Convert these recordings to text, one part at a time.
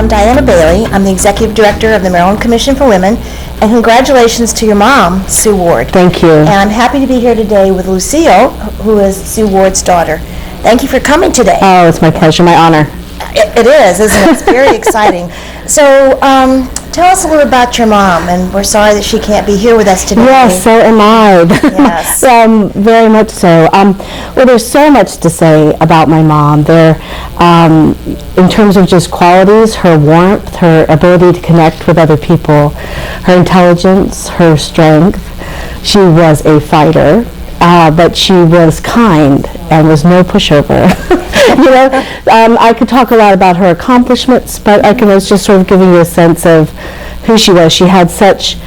I'm Diana Bailey. I'm the Executive Director of the Maryland Commission for Women, and congratulations to your mom, Sue Ward. Thank you. And I'm happy to be here today with Lucille, who is Sue Ward's daughter. Thank you for coming today. Oh, it's my pleasure, my honor. It is, isn't it? It's very exciting. So, tell us a little about your mom, and we're sorry that she can't be here with us today. Yes, so am I. Yes. Very much so. Well, there's so much to say about my mom. There, in terms of just qualities, her warmth, her ability to connect with other people, her intelligence, her strength. She was a fighter, but she was kind and was no pushover. I could talk a lot about her accomplishments, but I can just sort of give you a sense of who she was. She had such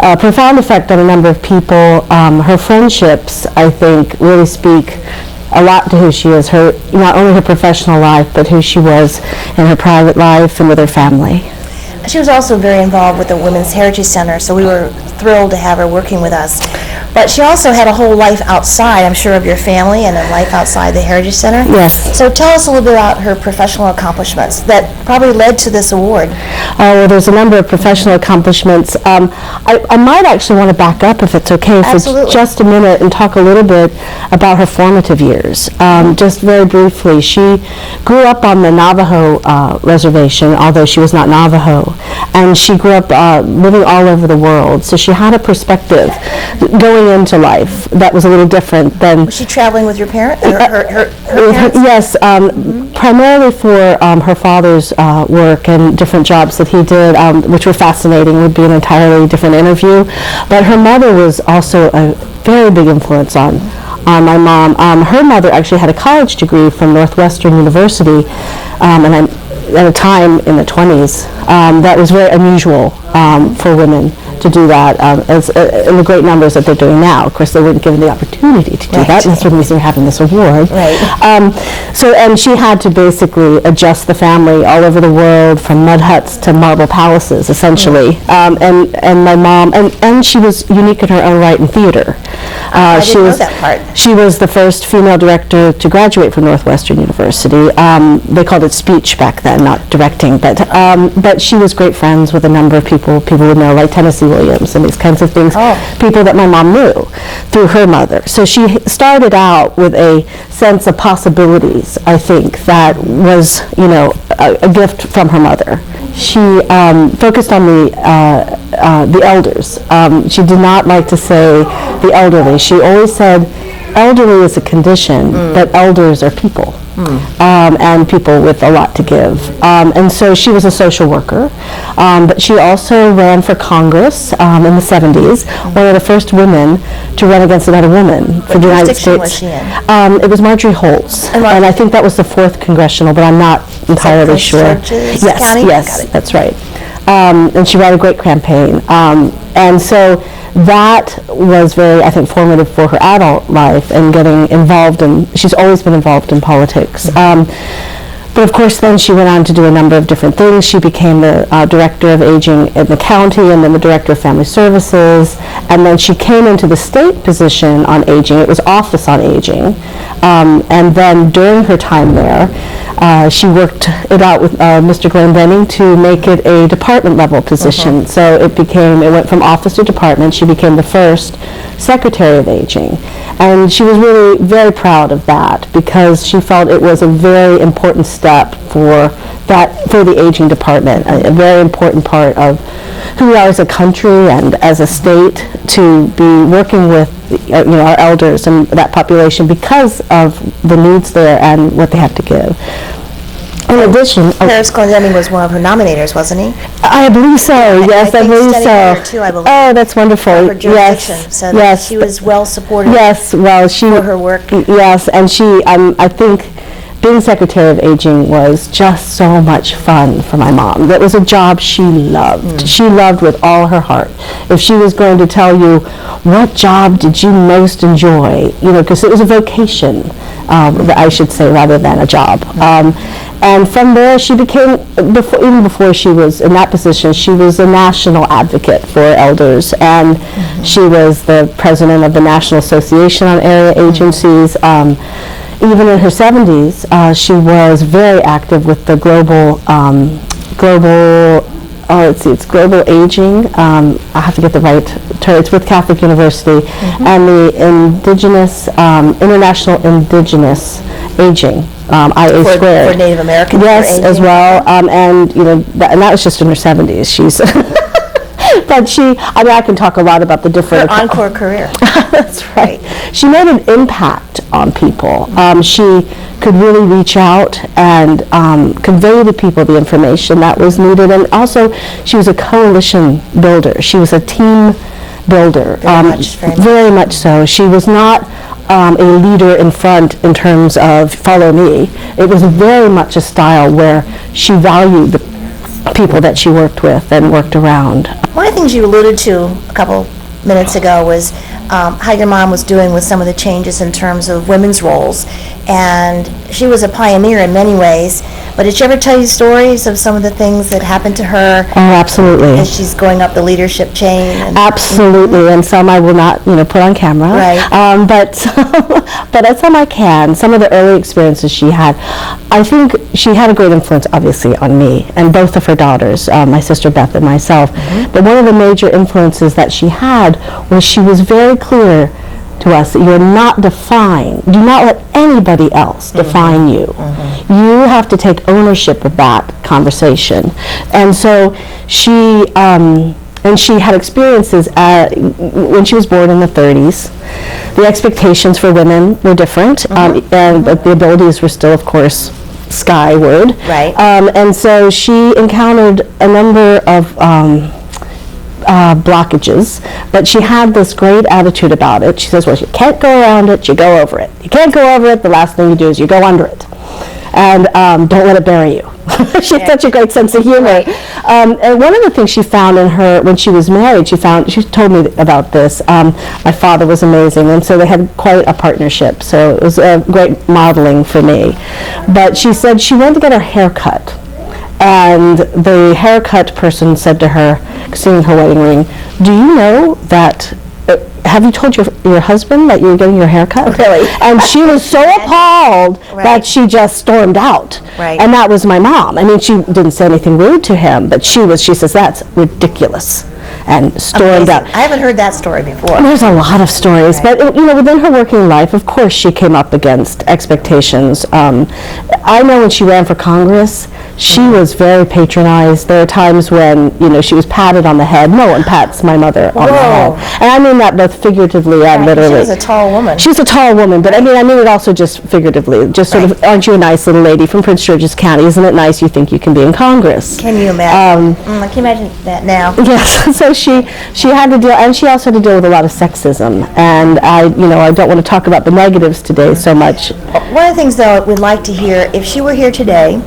a profound effect on a number of people. Her friendships, I think, really speak a lot to who she is. Not only her professional life, but who she was in her private life and with her family. She was also very involved with the Women's Heritage Center, so we were thrilled to have her working with us. But she also had a whole life outside, I'm sure, of your family and a life outside the Heritage Center. Yes. So tell us a little bit about her professional accomplishments that probably led to this award. Well, there's a number of professional accomplishments. I might actually want to back up, if it's okay, Absolutely. for just a minute and talk a little bit about her formative years. Just very briefly, she grew up on the Navajo reservation, although she was not Navajo, and she grew up living all over the world. So she had a perspective going into life that was a little different than... Was she traveling with your parents? Her parents? Yes, primarily for her father's work and different jobs that he did, which were fascinating, would be an entirely different interview. But her mother was also a very big influence on my mom. Her mother actually had a college degree from Northwestern University, and at a time in the 20s, that was very unusual for women to do that in the great numbers that they're doing now. Of course, they weren't given the opportunity to do that, and that's one reason we're having this award. Right. And she had to basically adjust the family all over the world, from mud huts to marble palaces, essentially. And my mom, and she was unique in her own right in theater. I didn't know that part. She was the first female director to graduate from Northwestern University. They called it speech back then, not directing, but she was great friends with a number of people would know, like Tennessee Williams and these kinds of things, people that my mom knew through her mother. So she started out with a sense of possibilities, I think, that was, a gift from her mother. She focused on the elders. She did not like to say the elderly. She always said elderly is a condition, but elders are people. And people with a lot to give. And so she was a social worker, but she also ran for Congress in the 70s, one of the first women to run against another woman for the United States. Was she in? It was Marjorie Holtz, and I think that was the 4th congressional, but I'm not entirely sure. Yes, that's right. And she ran a great campaign. And so that was very, I think, formative for her adult life and getting involved in, she's always been involved in politics. But of course then she went on to do a number of different things. She became the director of aging in the county, and then the director of family services, and then she came into the state position on aging. It was Office on Aging. And then during her time there, she worked it out with Mr. Glenn Benning to make it a department level position. So it went from office to department. She became the first Secretary of Aging. And she was really very proud of that, because she felt it was a very important step for the aging department, a very important part of who we are as a country and as a state, to be working with our elders and that population because of the needs there and what they have to give. In addition, Harris Glendenning was one of her nominators, wasn't he? I believe so. Yes, I believe so. Too, I believe. Oh, that's wonderful. Her jurisdiction, so yes. She was well supported. Yes, well, for her work. Yes, and she, I think, being Secretary of Aging was just so much fun for my mom. That was a job she loved. She loved with all her heart. If she was going to tell you, what job did you most enjoy? Because it was a vocation, I should say, rather than a job. And from there, she became, even before she was in that position, she was a national advocate for elders, and she was the president of the National Association on Area Agencies. Even in her 70s, she was very active with the global global, let's see, it's global aging. I have to get the right term. It's with Catholic University, and the Indigenous, International Indigenous Aging, IA squared. For Native Americans? Yes, as well. And, and that was just in her 70s. She's... But I can talk a lot about the different... Her encore career. That's right. She made an impact on people. She could really reach out and convey to people the information that was needed. And also, she was a coalition builder. She was a team builder. Very much so. She was not a leader in front in terms of follow me. It was very much a style where she valued the people that she worked with and worked around. One of the things you alluded to a couple minutes ago was how your mom was doing with some of the changes in terms of women's roles, and she was a pioneer in many ways. But did she ever tell you stories of some of the things that happened to her? Oh, absolutely. As she's going up the leadership chain. Absolutely, and some I will not, put on camera. Right. But some I can. Some of the early experiences she had, I think she had a great influence, obviously, on me and both of her daughters, my sister Beth and myself. But one of the major influences that she had was she was very clear to us that you're not defined. Do not let anybody else define you. You have to take ownership of that conversation. And so she had experiences when she was born in the 30s. The expectations for women were different, but the abilities were still, of course, skyward. Right. And so she encountered a number of blockages, but she had this great attitude about it. She says, well, you can't go around it, you go over it. You can't go over it, the last thing you do is you go under it. And don't let it bury you. She had such a great sense of humor. Right. And one of the things she found in her, when she was married, she told me about this. My father was amazing, and so they had quite a partnership. So it was a great modeling for me. But she said she wanted to get her hair cut. And the haircut person said to her, seeing her wedding ring, do you know that, have you told your husband that you're getting your hair cut? Really? And she was so appalled that she just stormed out. Right. And that was my mom. I mean, she didn't say anything rude to him, but she says, that's ridiculous. And stormed out. I haven't heard that story before. There's a lot of stories, but within her working life, of course, she came up against expectations. I know when she ran for Congress, she was very patronized. There are times when she was patted on the head. No one pats my mother on the head, and I mean that both figuratively and literally. She was a tall woman. She's a tall woman, but I mean it also just figuratively. Just sort of, aren't you a nice little lady from Prince George's County? Isn't it nice you think you can be in Congress? Can you imagine? Can you imagine that now? Yes. So she had to deal, and she also had to deal with a lot of sexism. And I don't want to talk about the negatives today so much. One of the things, though, we'd like to hear, if she were here today,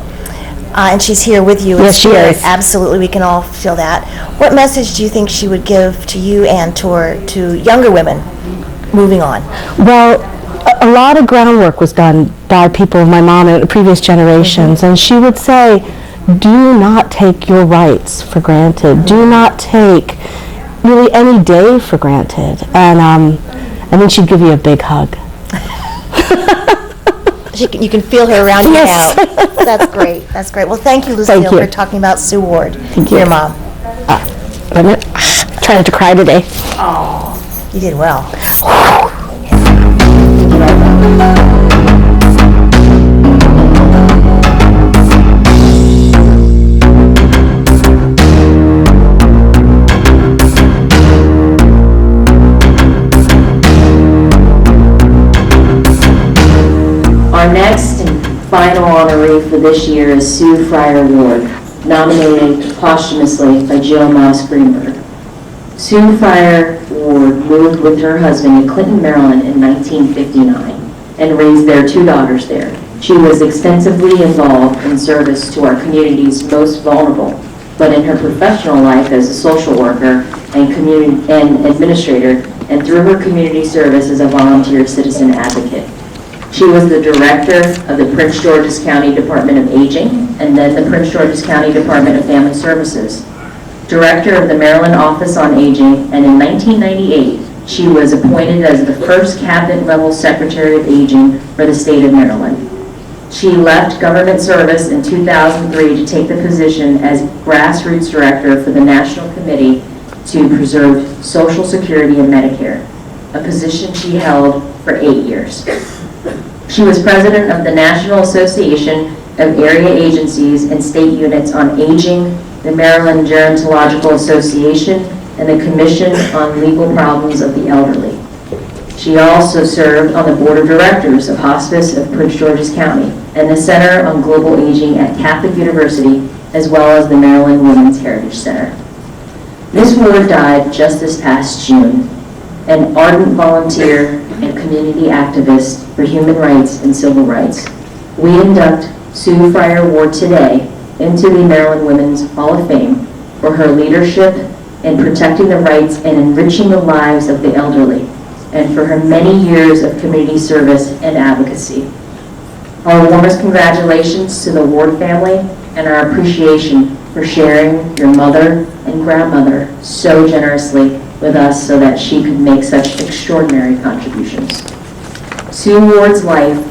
and she's here with you. Yes, she is. Absolutely, we can all feel that. What message do you think she would give to you and to younger women moving on? Well, a lot of groundwork was done by people, my mom and previous generations, and she would say, do not take your rights for granted. Do not take really any day for granted. And then she'd give you a big hug. You can feel her around you now. That's great. That's great. Well, thank you, Lucille, for talking about Sue Ward. Thank you. Your mom. Wait a minute. Trying not to cry today. Oh, you did well. Our next and final honoree for this year is Sue Fryer Ward, nominated posthumously by Jill Moss Greenberg. Sue Fryer Ward moved with her husband to Clinton, Maryland in 1959 and raised their 2 daughters there. She was extensively involved in service to our community's most vulnerable, but in her professional life as a social worker and administrator, and through her community service as a volunteer citizen advocate. She was the director of the Prince George's County Department of Aging and then the Prince George's County Department of Family Services, director of the Maryland Office on Aging, and in 1998, she was appointed as the first cabinet-level Secretary of Aging for the state of Maryland. She left government service in 2003 to take the position as grassroots director for the National Committee to Preserve Social Security and Medicare, a position she held for 8 years. She was president of the National Association of Area Agencies and State Units on Aging, the Maryland Gerontological Association, and the Commission on Legal Problems of the Elderly. She also served on the board of directors of Hospice of Prince George's County and the Center on Global Aging at Catholic University, as well as the Maryland Women's Heritage Center. Ms. Ward died just this past June, an ardent volunteer and community activist for human rights and civil rights. We induct Sue Fryer Ward today into the Maryland Women's Hall of Fame for her leadership in protecting the rights and enriching the lives of the elderly, and for her many years of community service and advocacy. Our warmest congratulations to the Ward family and our appreciation for sharing your mother and grandmother so generously with us so that she could make such extraordinary contributions. Sue Ward's life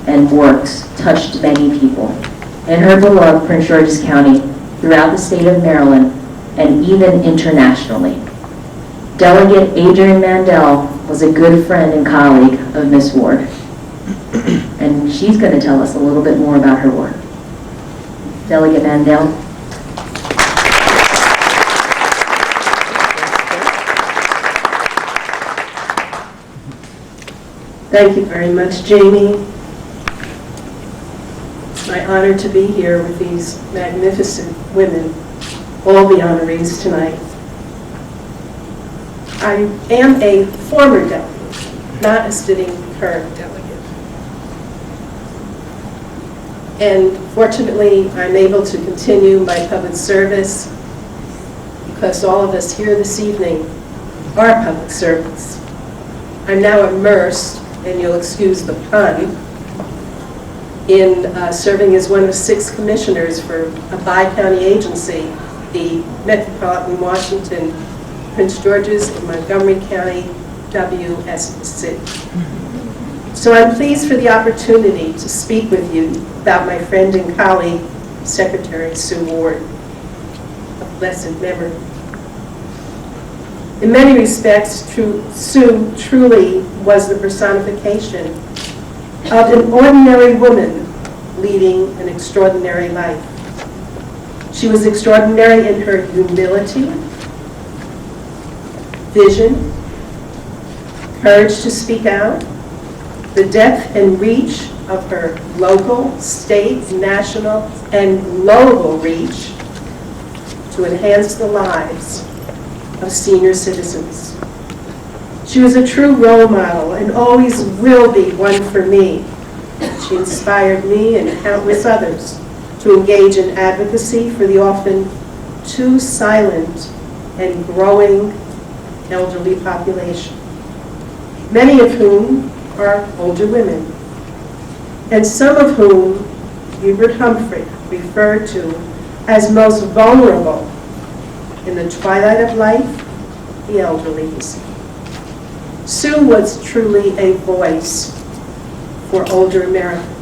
and works touched many people in her beloved Prince George's County, throughout the state of Maryland, and even internationally. Delegate Adrienne Mandel was a good friend and colleague of Ms. Ward, and she's going to tell us a little bit more about her work. Delegate Mandel. Thank you very much, Jamie. It's my honor to be here with these magnificent women, all the honorees tonight. I am a former delegate, not a sitting current delegate. And fortunately, I'm able to continue my public service because all of us here this evening are public servants. I'm now immersed, and you'll excuse the pun, in serving as one of 6 commissioners for a bi-county agency, the Metropolitan Washington, Prince George's, and Montgomery County, WSC. So I'm pleased for the opportunity to speak with you about my friend and colleague, Secretary Sue Ward, of blessed memory. In many respects, Sue truly was the personification of an ordinary woman leading an extraordinary life. She was extraordinary in her humility, vision, courage to speak out, the depth and reach of her local, state, national, and global reach to enhance the lives of senior citizens. She was a true role model and always will be one for me. She inspired me and countless others to engage in advocacy for the often too silent and growing elderly population, many of whom are older women, and some of whom Hubert Humphrey referred to as most vulnerable in the twilight of life, the elderly. Sue was truly a voice for older Americans.